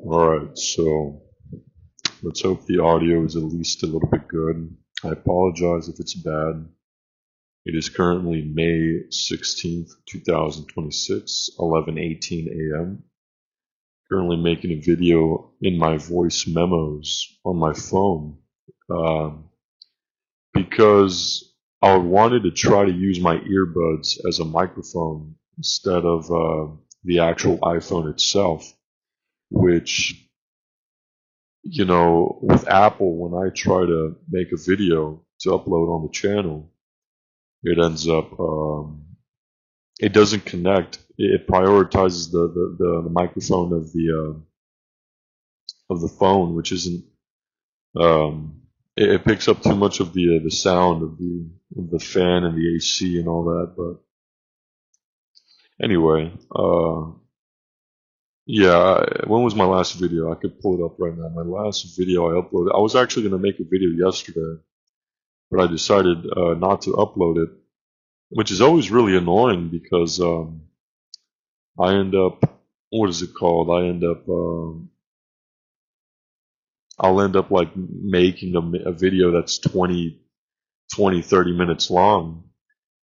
Alright, so let's hope the audio is at least a little bit good. I apologize if it's bad. It is currently May 16th, 2026, 11:18 a.m. Currently making a video in my voice memos on my phone because I wanted to try to use my earbuds as a microphone instead of the actual iPhone itself, which with Apple, when I try to make a video to upload on the channel, it ends up, it doesn't connect. It prioritizes the microphone of the phone, which isn't, it picks up too much of the sound of the fan and the AC and all that. But anyway, yeah, when was my last video? I could pull it up right now. My last video I uploaded, I was actually going to make a video yesterday, but I decided not to upload it, which is always really annoying because I end up, what is it called? I'll end up like making a video that's 20, 30 minutes long,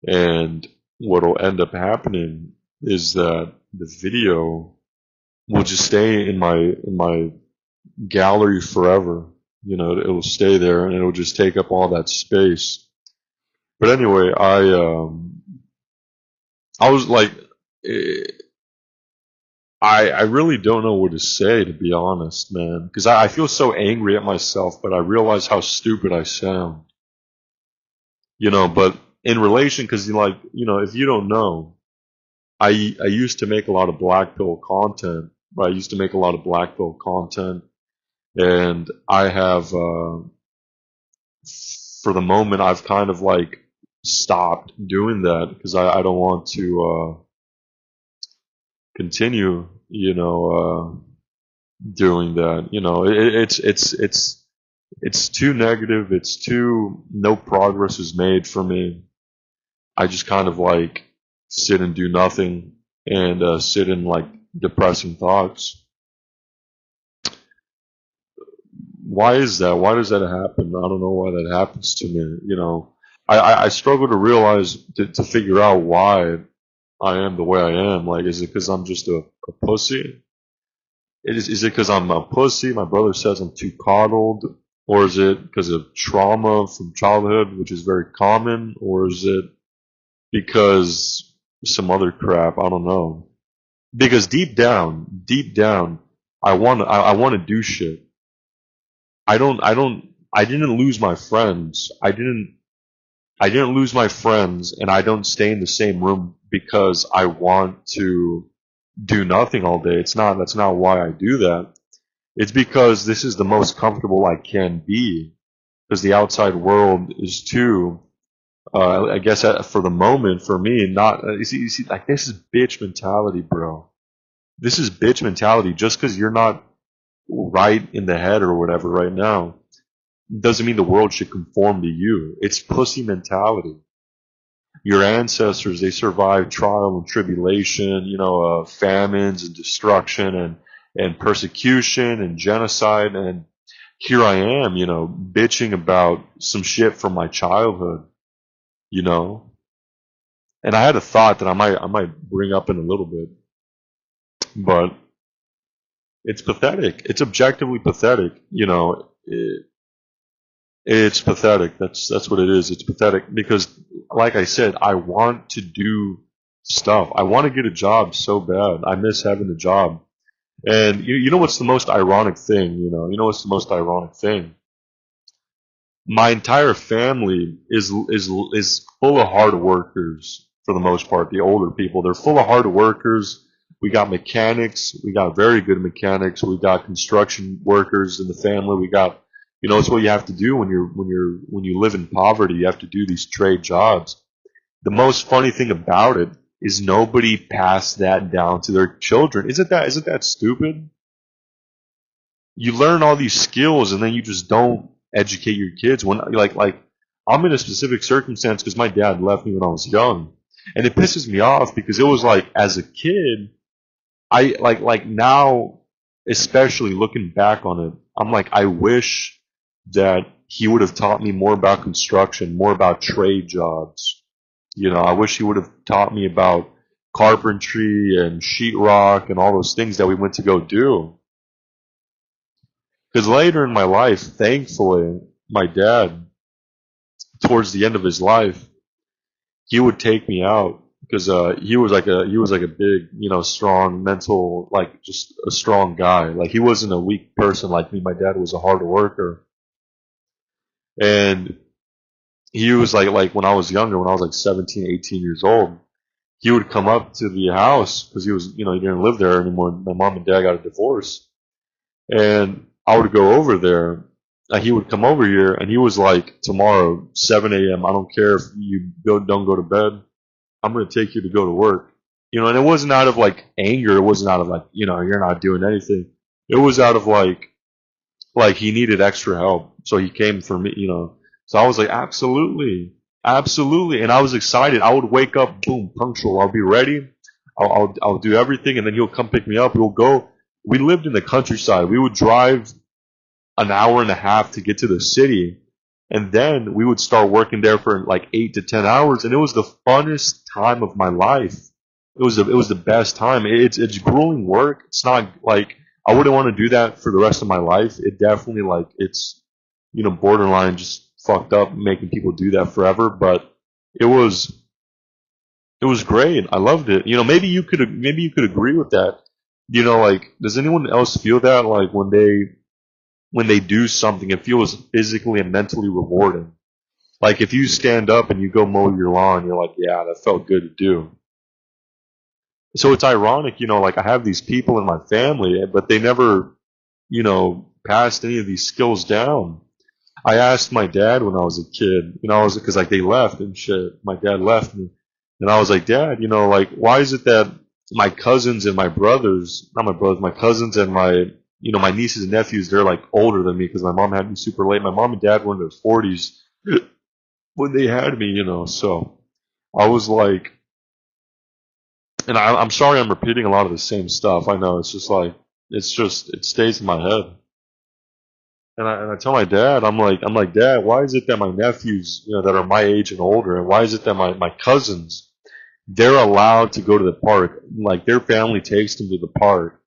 and what'll end up happening is that the video will just stay in my gallery forever. It'll stay there and it'll just take up all that space. But anyway, I was like, I really don't know what to say, to be honest, man, because I feel so angry at myself, but I realize how stupid I sound. But in relation, because if you don't know, I used to make a lot of black pill content. I used to make a lot of black pill content, and I have, for the moment, I've kind of like stopped doing that because I don't want to continue, doing that. It's too negative. It's too, no progress is made for me. I just kind of like sit and do nothing and sit in like depressing thoughts. Why is that? Why does that happen? I don't know why that happens to me. I struggle to realize, to figure out why I am the way I am. Like, is it because I'm just a pussy? Is it because I'm a pussy? My brother says I'm too coddled. Or is it because of trauma from childhood, which is very common? Or is it because some other crap? I don't know. Because deep down, I want to do shit. I didn't lose my friends. I didn't lose my friends, and I don't stay in the same room because I want to do nothing all day. That's not why I do that. It's because this is the most comfortable I can be, because the outside world is too, I guess for the moment, for me, not, you see, like, this is bitch mentality, bro. This is bitch mentality. Just because you're not right in the head or whatever right now doesn't mean the world should conform to you. It's pussy mentality. Your ancestors, they survived trial and tribulation, famines and destruction and persecution and genocide, and here I am, bitching about some shit from my childhood, And I had a thought that I might bring up in a little bit, but it's pathetic. It's objectively pathetic, It's pathetic. That's what it is. It's pathetic because, like I said, I want to do stuff. I want to get a job so bad. I miss having a job. And you know what's the most ironic thing? You know what's the most ironic thing? My entire family is full of hard workers for the most part. The older people, they're full of hard workers. We got mechanics. We got very good mechanics. We got construction workers in the family. We got, it's what you have to do when you live in poverty. You have to do these trade jobs. The most funny thing about it is nobody passed that down to their children. Isn't that stupid? You learn all these skills and then you just don't educate your kids. When like I'm in a specific circumstance because my dad left me when I was young, and it pisses me off because it was like, as a kid, I like now especially looking back on it, I'm like, I wish that he would have taught me more about construction, more about trade jobs. I wish he would have taught me about carpentry and sheetrock and all those things that we went to go do. Because later in my life, thankfully, my dad, towards the end of his life, he would take me out because he was like a big, strong mental, like just a strong guy. Like he wasn't a weak person like me. My dad was a hard worker, and he was like when I was younger, when I was like 17, 18 years old, he would come up to the house because he was, he didn't live there anymore. My mom and dad got a divorce, and I would go over there. And he would come over here, and he was like, tomorrow, 7 a.m., I don't care if you don't go to bed. I'm going to take you to go to work. And it wasn't out of like anger. It wasn't out of like, you're not doing anything. It was out of like he needed extra help. So he came for me, So I was like, absolutely, absolutely. And I was excited. I would wake up, boom, punctual. I'll be ready. I'll do everything. And then he'll come pick me up. We'll go. We lived in the countryside. We would drive an hour and a half to get to the city. And then we would start working there for like 8 to 10 hours. And it was the funnest time of my life. It was the best time. It's grueling work. It's not like I wouldn't want to do that for the rest of my life. It definitely it's, borderline just fucked up making people do that forever. But it was great. I loved it. Maybe you could agree with that. Does anyone else feel that like when they do something, it feels physically and mentally rewarding? Like if you stand up and you go mow your lawn, you're like, yeah, that felt good to do. So it's ironic, like I have these people in my family, but they never, passed any of these skills down. I asked my dad when I was a kid, because like they left and shit. My dad left me, and I was like, Dad, like why is it that my cousins and my brothers, not my brothers, my cousins and my my nieces and nephews, they're like older than me because my mom had me super late. My mom and dad were in their 40s when they had me, So I was like, and I'm sorry I'm repeating a lot of the same stuff. I know it's just like it stays in my head. And I tell my dad, I'm like, Dad, why is it that my nephews, that are my age and older, and why is it that my cousins, they're allowed to go to the park, like their family takes them to the park.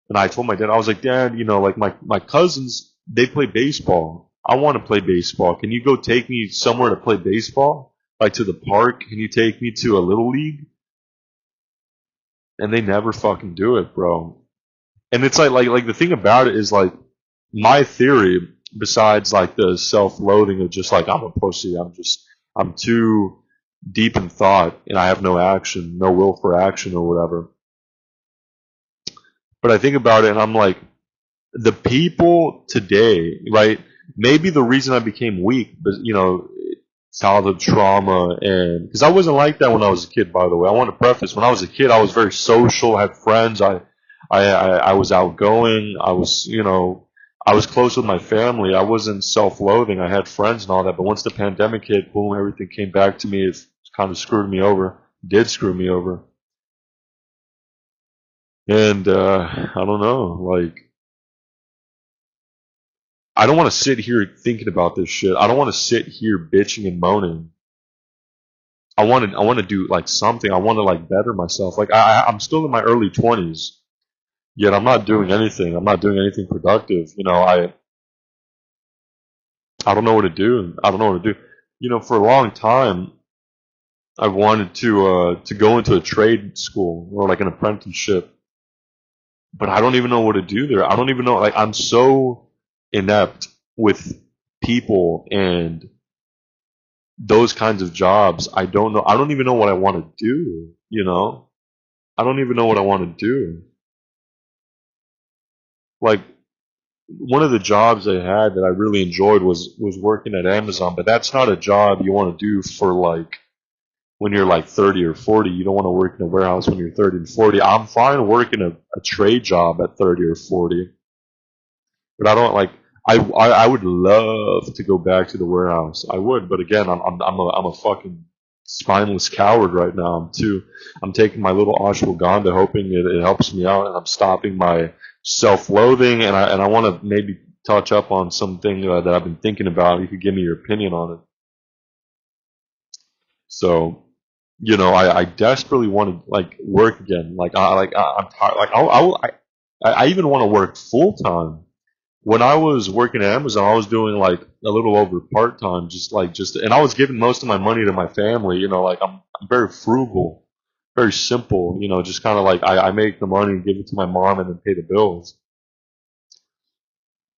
And I told my dad, I was like, Dad, like my cousins, they play baseball. I want to play baseball. Can you go take me somewhere to play baseball? Like to the park? Can you take me to a little league? And they never fucking do it, bro. And it's like the thing about it is like my theory, besides like the self-loathing of just like I'm a pussy, I'm too deep in thought and I have no action, no will for action or whatever. But I think about it and I'm like, the people today, right? Maybe the reason I became weak, but childhood trauma, and because I wasn't like that when I was a kid. By the way, I want to preface: when I was a kid, I was very social, had friends. I was outgoing. I was I was close with my family. I wasn't self-loathing. I had friends and all that. But once the pandemic hit, boom, everything came back to me. It kind of screwed me over. Did screw me over. And I don't know, like. I don't want to sit here thinking about this shit. I don't want to sit here bitching and moaning. I want to do like something. I want to like better myself. Like I'm still in my early 20s, yet I'm not doing anything. I'm not doing anything productive. I don't know what to do. I don't know what to do. For a long time, I wanted to go into a trade school or like an apprenticeship, but I don't even know what to do there. I don't even know. Like I'm so inept with people and those kinds of jobs. I don't know. I don't even know what I want to do. I don't even know what I want to do. Like one of the jobs I had that I really enjoyed was working at Amazon, but that's not a job you want to do for like when you're like 30 or 40. You don't want to work in a warehouse when you're 30 and 40. I'm fine working a trade job at 30 or 40. But I don't like. I would love to go back to the warehouse. I would, but again, I'm a fucking spineless coward right now. I'm taking my little ashwagandha, hoping it helps me out, and I'm stopping my self-loathing, and I want to maybe touch up on something that I've been thinking about. You could give me your opinion on it. So, I desperately want to like work again. I'm tired. I even want to work full time. When I was working at Amazon, I was doing like a little over part time, and I was giving most of my money to my family. Like I'm very frugal, very simple. Just kind of like I make the money and give it to my mom and then pay the bills.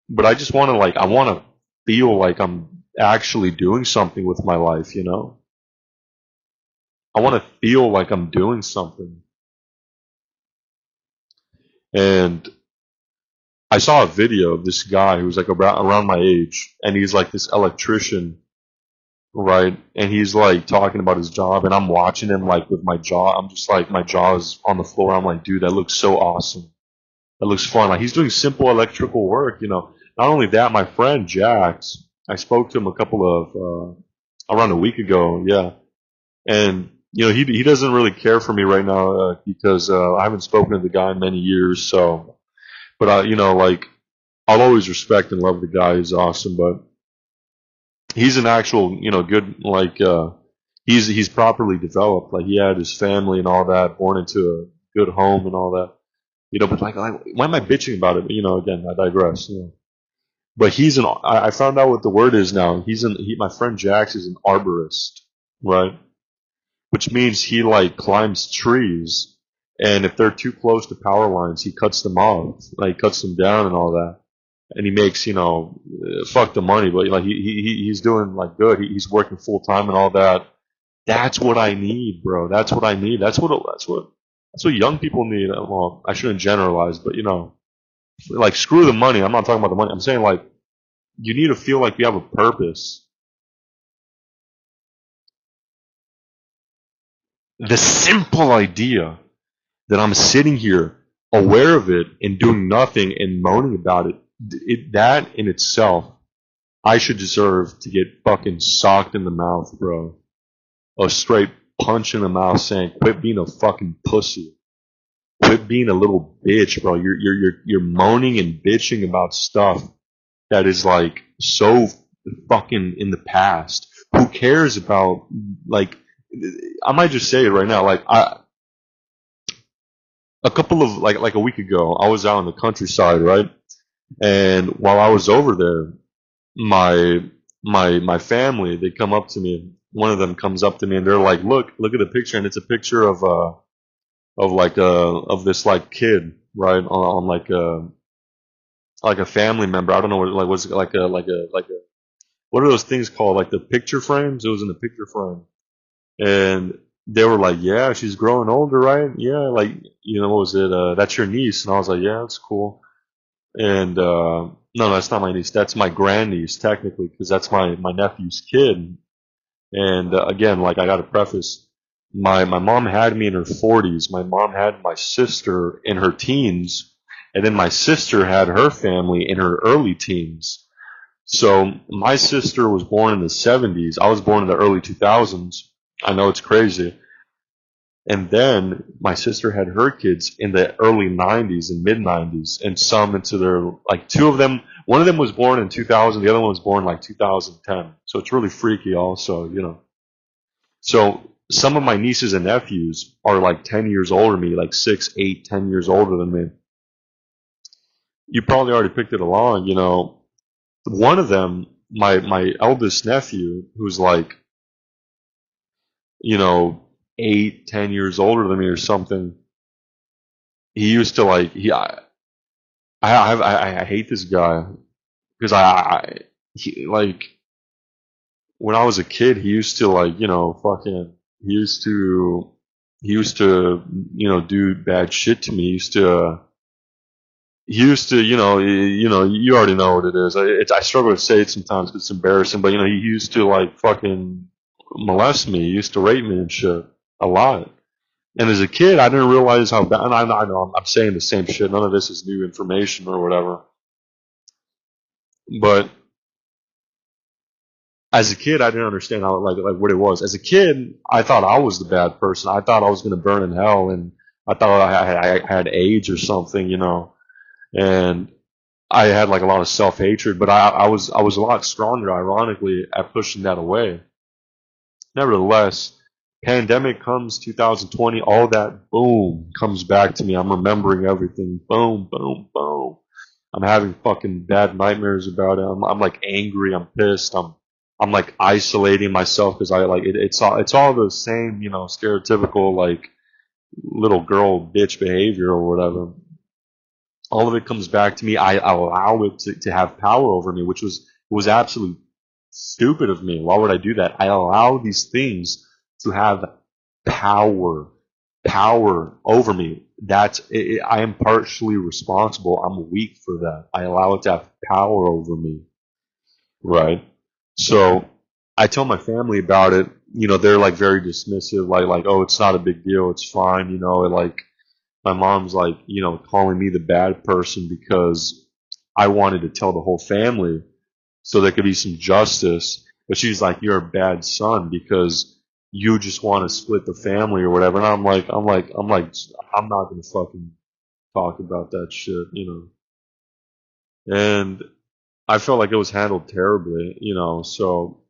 But I just want to I want to feel like I'm actually doing something with my life. I want to feel like I'm doing something. And I saw a video of this guy who was like around my age, and he's like this electrician, right? And he's like talking about his job, and I'm watching him like with my jaw. I'm just like, my jaw is on the floor. I'm like, dude, that looks so awesome. That looks fun. Like, he's doing simple electrical work. Not only that, my friend Jax, I spoke to him a couple of around a week ago, yeah, and he doesn't really care for me right now because I haven't spoken to the guy in many years. So, but like, I'll always respect and love the guy. He's awesome, but he's an actual good, like, he's properly developed. Like, he had his family and all that, born into a good home and all that. But like, why am I bitching about it? But, again, I digress. But I found out what the word is now. My friend Jax is an arborist, right? Which means he like climbs trees, and if they're too close to power lines, he cuts them off, like cuts them down and all that. And he makes, fuck the money, but like he's doing like good. He's working full time and all that. That's what I need, bro. That's what I need. That's what young people need. Well, I shouldn't generalize, but like, screw the money. I'm not talking about the money. I'm saying, like, you need to feel like you have a purpose. The simple idea that I'm sitting here aware of it and doing nothing and moaning about it, that in itself, I should deserve to get fucking socked in the mouth, bro. A straight punch in the mouth saying, quit being a fucking pussy. Quit being a little bitch, bro. You're moaning and bitching about stuff that is like so fucking in the past. Who cares about, like, I might just say it right now, like, a couple of like a week ago, I was out in the countryside, right? And while I was over there, my family, they come up to me. One of them comes up to me and they're like, look at the picture, and it's a picture of this like kid, right, on like a family member. I don't know what, like, what's it, like a what are those things called? Like the picture frames? It was in the picture frame. And they were like, yeah, she's growing older, right? Yeah, like, what was it? That's your niece. And I was like, yeah, that's cool. And no, that's not my niece. That's my grandniece, technically, because that's my nephew's kid. And again, like, I got to preface, my mom had me in her 40s. My mom had my sister in her teens. And then my sister had her family in her early teens. So my sister was born in the 70s. I was born in the early 2000s. I know it's crazy. And then my sister had her kids in the early 90s and mid 90s, and some into their, like, two of them, one of them was born in 2000, the other one was born like 2010. So it's really freaky also, So some of my nieces and nephews are like 10 years older than me, like 6, 8, 10 years older than me. You probably already picked it along, One of them, my eldest nephew, who's like, 8, 10 years older than me or something. He used to like I hate this guy because he, like, when I was a kid, he used to like fucking he used to do bad shit to me. He used to you already know what it is. I struggle to say it sometimes because it's embarrassing, but he used to like fucking molest me. He used to rape me and shit a lot. And as a kid, I didn't realize how bad. And I know I'm saying the same shit. None of this is new information or whatever. But as a kid, I didn't understand how like what it was. As a kid, I thought I was the bad person. I thought I was going to burn in hell, and I thought I had AIDS or something, and I had like a lot of self-hatred, but I was a lot stronger, ironically, at pushing that away. Nevertheless, pandemic comes 2020, all that boom comes back to me. I'm remembering everything. Boom, boom, boom. I'm having fucking bad nightmares about it. I'm like angry. I'm pissed. I'm like isolating myself because I like it. It's all the same, stereotypical like little girl bitch behavior or whatever. All of it comes back to me. I allow it to have power over me, which was absolutely stupid of me. Why would I do that? I allow these things to have power, power over me. I am partially responsible. I'm weak for that. I allow it to have power over me, right? So I tell my family about it. They're like very dismissive, like, oh, it's not a big deal. It's fine. Like my mom's like, calling me the bad person because I wanted to tell the whole family so there could be some justice. But she's like, you're a bad son because you just want to split the family or whatever. And I'm not gonna fucking talk about that shit. And I felt like it was handled terribly. So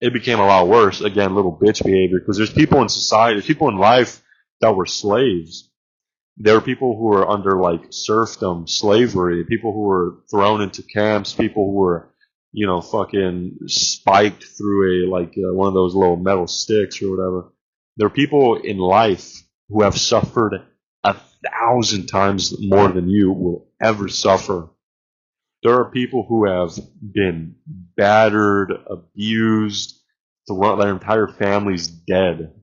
it became a lot worse. Again, little bitch behavior because there's people in society, there's people in life that were slaves. There were people who were under like serfdom, slavery, people who were thrown into camps, people who were, fucking spiked through one of those little metal sticks or whatever. There are people in life who have suffered 1,000 times more than you will ever suffer. There are people who have been battered, abused, their entire family's dead.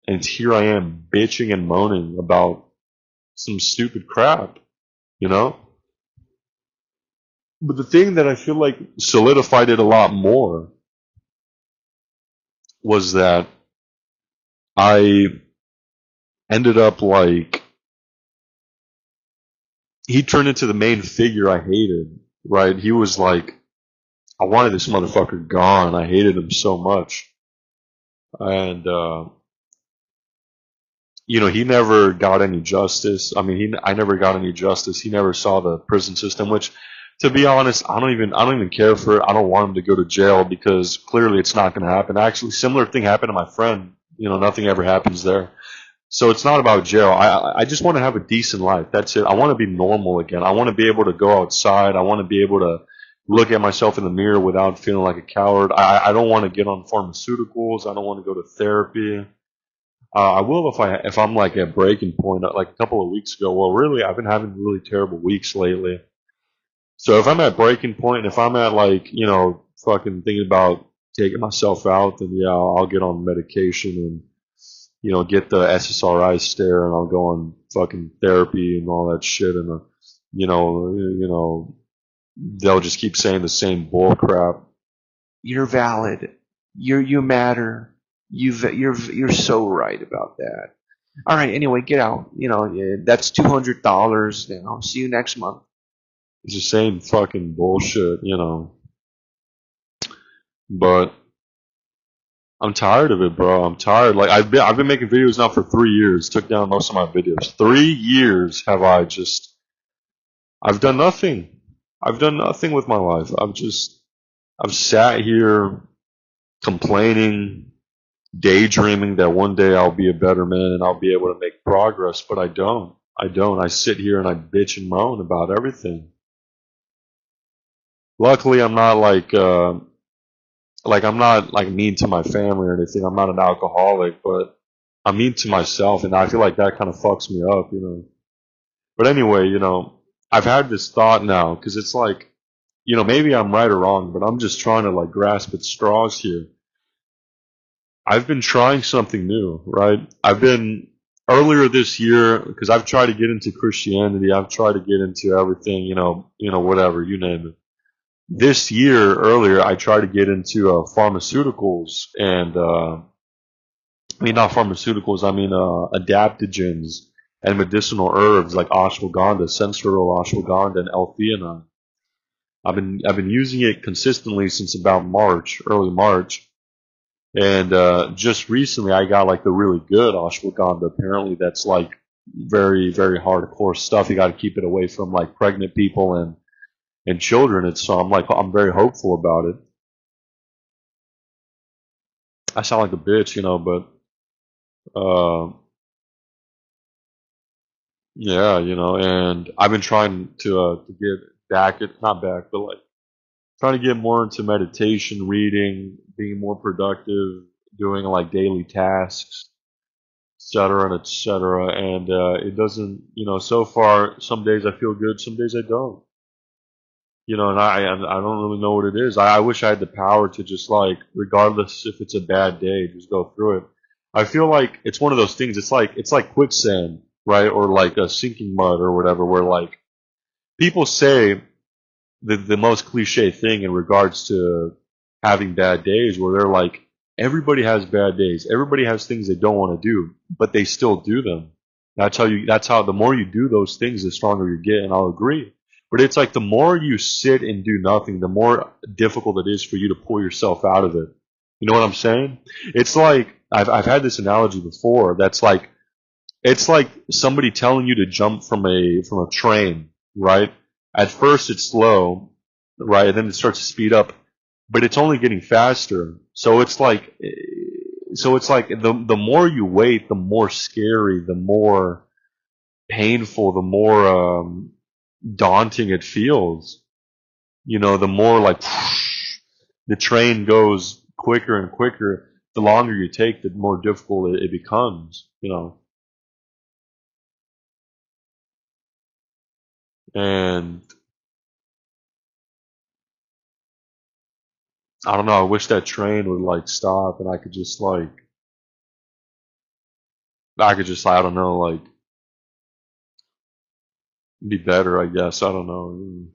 And here I am bitching and moaning about some stupid crap, you know? But the thing that I feel like solidified it a lot more was that I ended up like, he turned into the main figure I hated, right? He was like, I wanted this motherfucker gone. I hated him so much. And, he never got any justice. I mean, I never got any justice. He never saw the prison system, which, to be honest, I don't even care for it. I don't want him to go to jail because clearly it's not going to happen. Actually, similar thing happened to my friend. Nothing ever happens there. So it's not about jail. I just want to have a decent life. That's it. I want to be normal again. I want to be able to go outside. I want to be able to look at myself in the mirror without feeling like a coward. I don't want to get on pharmaceuticals. I don't want to go to therapy. I will if I'm like at breaking point. Like a couple of weeks ago. Well, really, I've been having really terrible weeks lately. So if I'm at breaking point, if I'm at like fucking thinking about taking myself out, then yeah, I'll get on medication and get the SSRI stare, and I'll go on fucking therapy and all that shit, and they'll just keep saying the same bull crap. You're valid. You matter. You're so right about that. All right. Anyway, get out. That's $200. I'll see you next month. It's the same fucking bullshit, But I'm tired of it, bro. I'm tired. Like I've been making videos now for 3 years. Took down most of my videos. 3 years have I've done nothing. I've done nothing with my life. I've sat here complaining, daydreaming that one day I'll be a better man and I'll be able to make progress, but I don't. I sit here and I bitch and moan about everything. Luckily, I'm not like I'm not like mean to my family or anything. I'm not an alcoholic, but I'm mean to myself, and I feel like that kind of fucks me up. But anyway, I've had this thought now because it's like, maybe I'm right or wrong, but I'm just trying to like grasp at straws here. I've been trying something new, right? Earlier this year, because I've tried to get into Christianity, I've tried to get into everything, whatever, you name it. This year, earlier, I tried to get into pharmaceuticals and, not pharmaceuticals, adaptogens and medicinal herbs like ashwagandha, sensoril ashwagandha, and L-theanine. I've been using it consistently since about early March. And just recently I got like the really good ashwagandha. Apparently that's like very, very hardcore stuff. You got to keep it away from like pregnant people and children. And so I'm very hopeful about it. I sound like a bitch, but uh, yeah, and I've been trying to get back it, not back, but like trying to get more into meditation, reading, being more productive, doing like daily tasks, etc. and etc. And it doesn't, so far, some days I feel good, some days I don't. And I don't really know what it is. I wish I had the power to just like, regardless if it's a bad day, just go through it. I feel like it's one of those things. It's like quicksand, right? Or like a sinking mud or whatever, where like people say the most cliche thing in regards to having bad days, where they're like, everybody has bad days, everybody has things they don't want to do, but they still do them. That's how the more you do those things, the stronger you get, and I'll agree. But it's like the more you sit and do nothing, the more difficult it is for you to pull yourself out of it. You know what I'm saying? It's like I've had this analogy before. That's like it's like somebody telling you to jump from a train, right? At first it's slow, right? And then it starts to speed up, but it's only getting faster. So it's like the more you wait, the more scary, the more painful, the more daunting it feels. The more like the train goes quicker and quicker. The longer you take, the more difficult it becomes. And I don't know. I wish that train would like stop and I could just I don't know, like be better. I guess I don't know.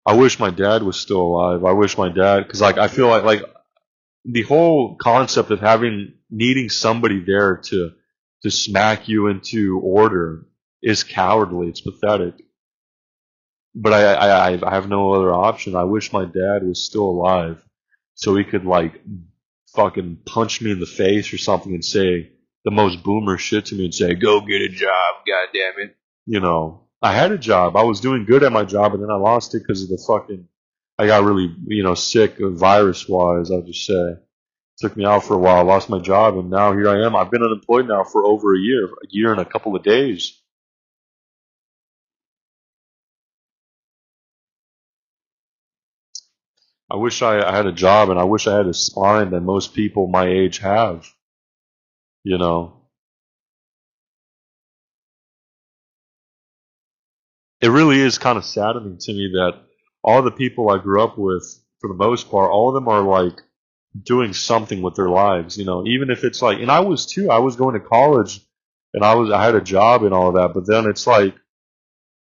I wish my dad was still alive. I wish my dad, because like I feel like the whole concept of needing somebody there to smack you into order is cowardly. It's pathetic. But I have no other option. I wish my dad was still alive, so he could like fucking punch me in the face or something and say the most boomer shit to me and say, "Go get a job, god damn it." I had a job. I was doing good at my job, and then I lost it because of the fucking. I got really, sick virus wise. I'll just say, took me out for a while. I lost my job, and now here I am. I've been unemployed now for over a year and a couple of days. I wish I had a job, and I wish I had a spine that most people my age have. You know, it really is kind of saddening to me that all the people I grew up with, for the most part, all of them are like doing something with their lives. Even if it's like, and I was too. I was going to college, and I had a job and all of that. But then it's like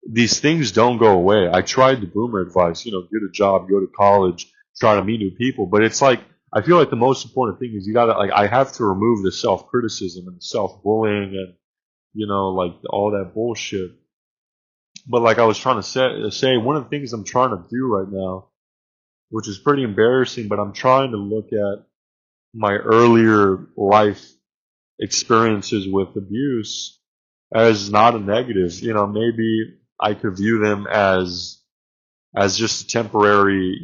these things don't go away. I tried the boomer advice, get a job, go to college, try to meet new people. But it's like I feel like the most important thing is you gotta like I have to remove the self criticism and the self bullying and like all that bullshit. But like I was trying to say, one of the things I'm trying to do right now, which is pretty embarrassing, but I'm trying to look at my earlier life experiences with abuse as not a negative. Maybe I could view them as just a temporary,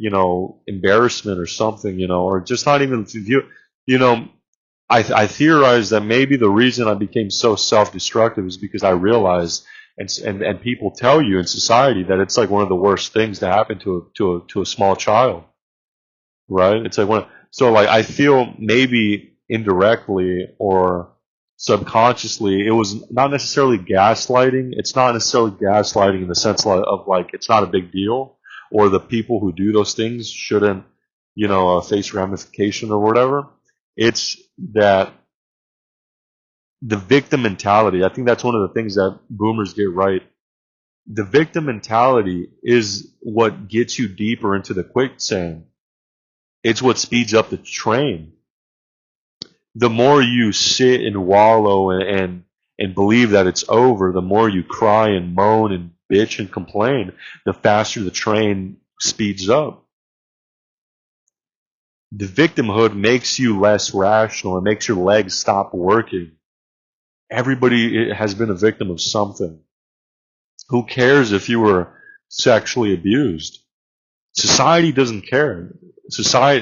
embarrassment or something, or just not even view, you know, I theorize that maybe the reason I became so self-destructive is because I realized, and people tell you in society that it's like one of the worst things to happen to a small child, right? It's like so like I feel maybe indirectly or subconsciously it was not necessarily gaslighting. It's not necessarily gaslighting in the sense of like it's not a big deal, or the people who do those things shouldn't, face ramification or whatever. It's that the victim mentality. I think that's one of the things that boomers get right. The victim mentality is what gets you deeper into the quicksand. It's what speeds up the train. The more you sit and wallow and believe that it's over, the more you cry and moan and bitch and complain, the faster the train speeds up. The victimhood makes you less rational. It makes your legs stop working. Everybody has been a victim of something. Who cares if you were sexually abused? Society doesn't care.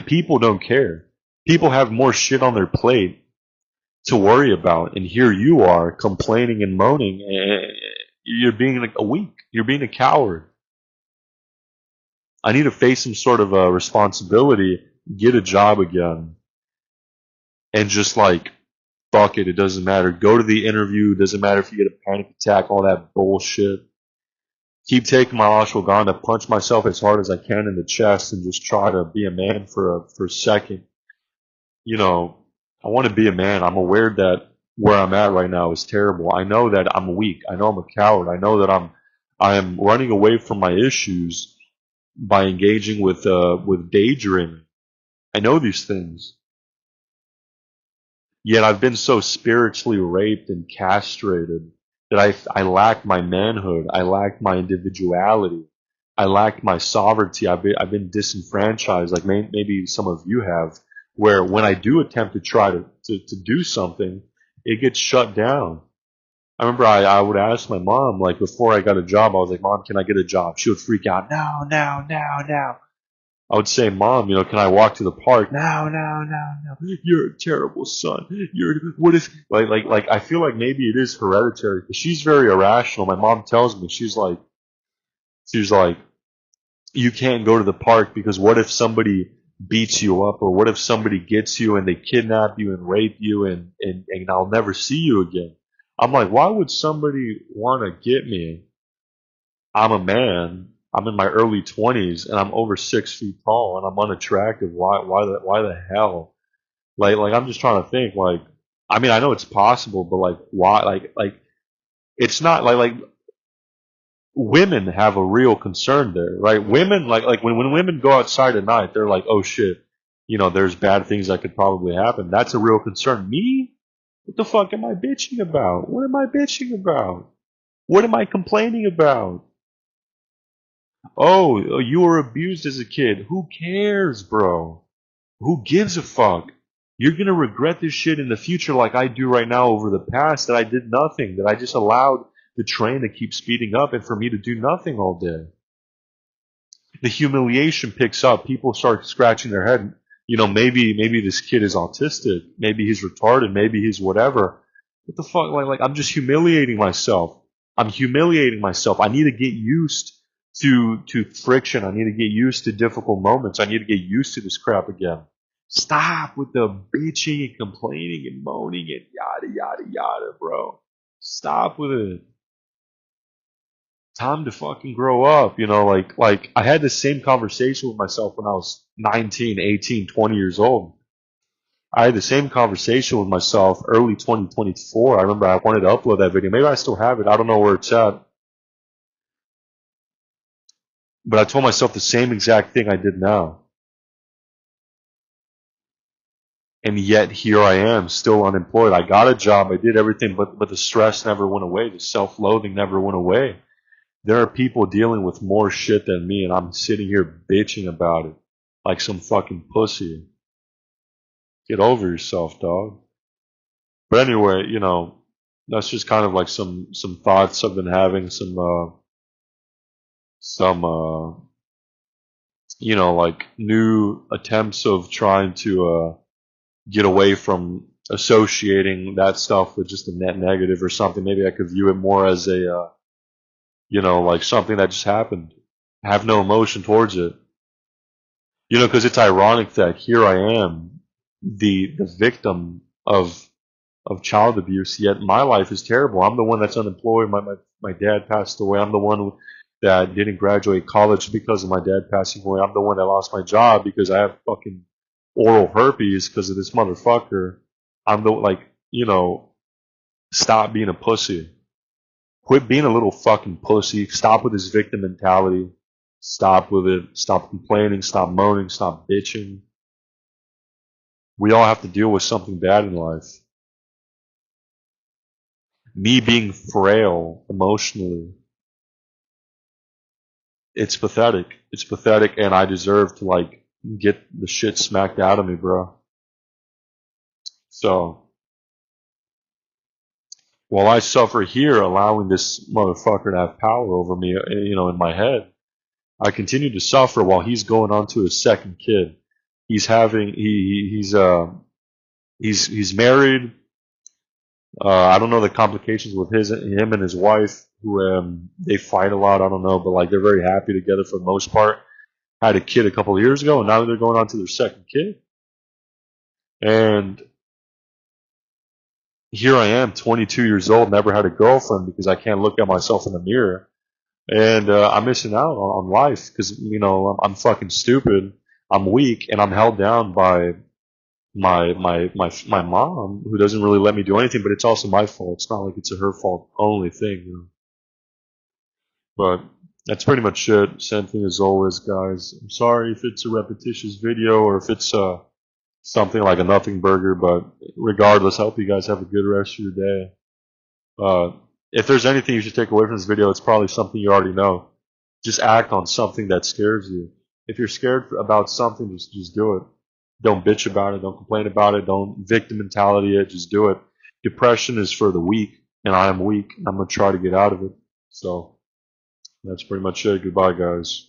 People don't care. People have more shit on their plate to worry about, and here you are complaining and moaning. And you're being a weak. You're being a coward. I need to face some sort of a responsibility, get a job again, and just like, fuck it, it doesn't matter. Go to the interview, doesn't matter if you get a panic attack, all that bullshit. Keep taking my ashwagandha, punch myself as hard as I can in the chest, and just try to be a man for a second. You know, I want to be a man. I'm aware that where I'm at right now is terrible. I know that I'm weak. I know I'm a coward. I know that I am running away from my issues by engaging with daydreaming. I know these things. Yet I've been so spiritually raped and castrated that I lack my manhood. I lack my individuality. I lack my sovereignty. I've been disenfranchised, like maybe some of you have, where when I do attempt to try to do something, it gets shut down. I remember I would ask my mom, like before I got a job, I was like, Mom, can I get a job? She would freak out, no, no, no, no. I would say, Mom, can I walk to the park? No, no, no, no. You're a terrible son. What if, like, I feel like maybe it is hereditary, because she's very irrational. My mom tells me, she's like, you can't go to the park because what if somebody beats you up, or what if somebody gets you and they kidnap you and rape you and I'll never see you again? I'm like, why would somebody want to get me? I'm a man. I'm in my early 20s and I'm over 6 feet tall and I'm unattractive. Why the hell? Like I'm just trying to think. Like, I mean, I know it's possible, but like, why? Like, it's not like women have a real concern there, right? Women like when women go outside at night, they're like, oh shit, there's bad things that could probably happen. That's a real concern. Me? What the fuck am I bitching about? What am I bitching about? What am I complaining about? Oh, you were abused as a kid. Who cares, bro? Who gives a fuck? You're gonna regret this shit in the future like I do right now over the past, that I did nothing, that I just allowed the train to keep speeding up and for me to do nothing all day. The humiliation picks up. People start scratching their head. Maybe this kid is autistic. Maybe he's retarded. Maybe he's whatever. What the fuck? Like I'm just humiliating myself. I'm humiliating myself. I need to get used to friction. I need to get used to difficult moments. I need to get used to this crap again. Stop with the bitching and complaining and moaning and yada yada yada, bro. Stop with it. Time to fucking grow up, like I had the same conversation with myself when I was 19, 18, 20 years old. I had the same conversation with myself early 2024. I remember I wanted to upload that video. Maybe I still have it. I don't know where it's at. But I told myself the same exact thing I did now. And yet here I am, still unemployed. I got a job. I did everything, but the stress never went away. The self-loathing never went away. There are people dealing with more shit than me, and I'm sitting here bitching about it like some fucking pussy. Get over yourself, dog. But anyway, that's just kind of like some thoughts I've been having, some like new attempts of trying to get away from associating that stuff with just a net negative or something. Maybe I could view it more as a like something that just happened. Have no emotion towards it. Because it's ironic that here I am, the victim of child abuse, yet my life is terrible. I'm the one that's unemployed. My dad passed away. I'm the one that didn't graduate college because of my dad passing away. I'm the one that lost my job because I have fucking oral herpes because of this motherfucker. I'm stop being a pussy. Quit being a little fucking pussy. Stop with this victim mentality. Stop with it. Stop complaining. Stop moaning. Stop bitching. We all have to deal with something bad in life. Me being frail emotionally, it's pathetic. It's pathetic, and I deserve to get the shit smacked out of me, bro. So while I suffer here, allowing this motherfucker to have power over me, in my head. I continue to suffer while he's going on to his second kid. He's having he's married. I don't know the complications with him and his wife, who they fight a lot. I don't know, but like they're very happy together for the most part. Had a kid a couple of years ago, and now they're going on to their second kid. And here I am, 22 years old, never had a girlfriend because I can't look at myself in the mirror, and I'm missing out on life because I'm fucking stupid. I'm weak, and I'm held down by my mom, who doesn't really let me do anything. But it's also my fault. It's not like it's a her fault only thing. But that's pretty much it. Same thing as always, guys. I'm sorry if it's a repetitious video or if it's something like a nothing burger, but regardless, I hope you guys have a good rest of your day. If there's anything you should take away from this video, it's probably something you already know. Just act on something that scares you. If you're scared about something, just do it. Don't bitch about it. Don't complain about it. Don't victim mentality it. Just do it. Depression is for the weak, and I am weak. I'm going to try to get out of it. So that's pretty much it. Goodbye, guys.